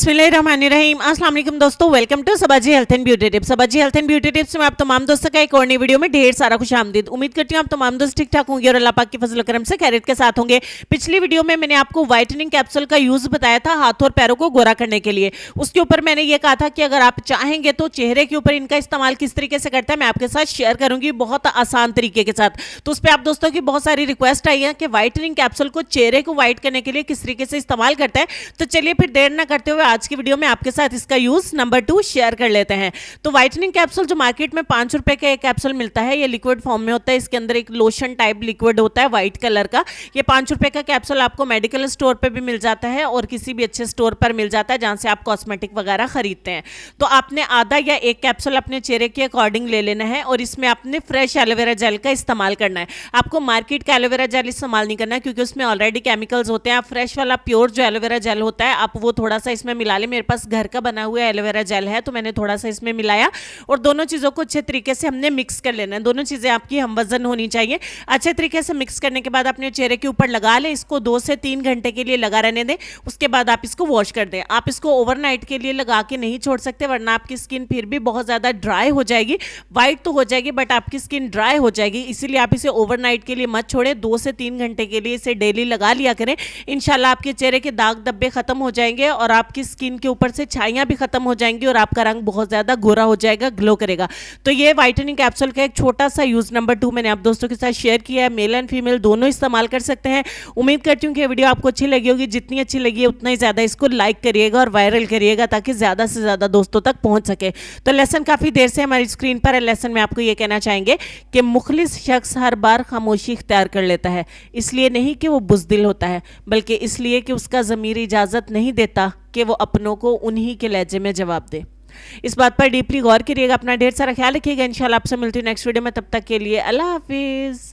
बिस्मिल्लाहिर्रहमानिर्रहीम। अस्सलाम वालेकुम दोस्तों, welcome to Sabaji health and beauty tips. Sabaji health and beauty tips में आप तमाम दोस्तों का एक और नई वीडियो में ढेर सारा खुशामदीद। उम्मीद करती हूँ आप तमाम दोस्त ठीक ठाक होंगे और अल्लाह पाक की फजल करम से खैरियत के साथ होंगे। पिछली वीडियो में मैंने आपको व्हाइटनिंग कैप्सूल का यूज बताया था हाथ और पैरों को गोरा करने के लिए। उसके ऊपर मैंने ये कहा था कि अगर आप चाहेंगे तो चेहरे के ऊपर इनका इस्तेमाल किस तरीके से करता है मैं आपके साथ शेयर करूंगी बहुत आसान तरीके के साथ। तो उस पर आप दोस्तों की बहुत सारी रिक्वेस्ट आई है कि व्हाइटनिंग कैप्सूल को चेहरे को व्हाइट करने के लिए किस तरीके से इस्तेमाल करता है। तो चलिए फिर देर ना करते हुए आज की वीडियो में आपके साथ इसका यूज नंबर 2 शेयर कर लेते हैं। तो व्हाइटनिंग कैप्सूल जो मार्केट में 5 रुपए का एक कैप्सूल मिलता है, ये लिक्विड फॉर्म में होता है। इसके अंदर एक लोशन टाइप लिक्विड होता है व्हाइट कलर का। ये 5 रुपए का कैप्सूल आपको मेडिकल स्टोर पे भी मिल जाता है और किसी भी अच्छे स्टोर पर मिल जाता है जहां से आप कॉस्मेटिक वगैरह खरीदते हैं। तो आपने आधा या एक कैप्सूल अपने चेहरे के अकॉर्डिंग ले लेना है और इसमें आपने फ्रेश एलोवेरा जेल का इस्तेमाल करना है। आपको मार्केट का एलोवेरा जेल इस्तेमाल नहीं करना है क्योंकि उसमें ऑलरेडी केमिकल्स होते हैं। आप फ्रेश वाला प्योर जो एलोवेरा जेल होता है आप वो थोड़ा सा इसमें मिला ले। मेरे पास घर का बना हुआ एलोवेरा जेल है तो मैंने थोड़ा सा इसमें मिलाया और दोनों चीज़ों को अच्छे तरीके से हमने मिक्स कर लेना है। दोनों चीज़ें आपकी हम वजन होनी चाहिए। अच्छे तरीके से मिक्स करने के बाद अपने चेहरे के ऊपर लगा लें। इसको 2 से 3 घंटे के लिए लगा रहने दें। उसके बाद आप इसको वॉश कर दें। आप इसको ओवरनाइट के लिए लगा के नहीं छोड़ सकते वरना आपकी स्किन फिर भी बहुत ज़्यादा ड्राई हो जाएगी। वाइट तो हो जाएगी बट आपकी स्किन ड्राई हो जाएगी, इसीलिए आप इसे ओवरनाइट के लिए मत छोड़ें। 2 से 3 घंटे के लिए इसे डेली लगा लिया करें। इंशाल्लाह आपके चेहरे के दाग धब्बे खत्म हो जाएंगे और आपकी स्किन के ऊपर से छाइयाँ भी खत्म हो जाएंगी और आपका रंग बहुत ज़्यादा गोरा हो जाएगा, ग्लो करेगा। तो ये व्हाइटनिंग कैप्सूल का एक छोटा सा यूज नंबर 2 मैंने आप दोस्तों के साथ शेयर किया है। मेल एंड फीमेल दोनों इस्तेमाल कर सकते हैं। उम्मीद करती हूँ कि वीडियो आपको अच्छी लगी होगी। जितनी अच्छी लगी है उतना ही ज़्यादा इसको लाइक करिएगा और वायरल करिएगा ताकि ज़्यादा से ज़्यादा दोस्तों तक पहुँच सके। तो लेसन काफ़ी देर से हमारी स्क्रीन पर है। लेसन में आपको ये कहना चाहेंगे कि मुखलिस शख्स हर बार खामोशी इख्तियार कर लेता है, इसलिए नहीं कि वो बुज़दिल होता है बल्कि इसलिए कि उसका ज़मीर इजाज़त नहीं देता कि वो अपनों को उन्हीं के लहजे में जवाब दे। इस बात पर डीपली गौर करिएगा। अपना ढेर सारा ख्याल रखिएगा। इंशाल्लाह आपसे मिलती हूँ नेक्स्ट वीडियो में। तब तक के लिए अल्लाह हाफिज़।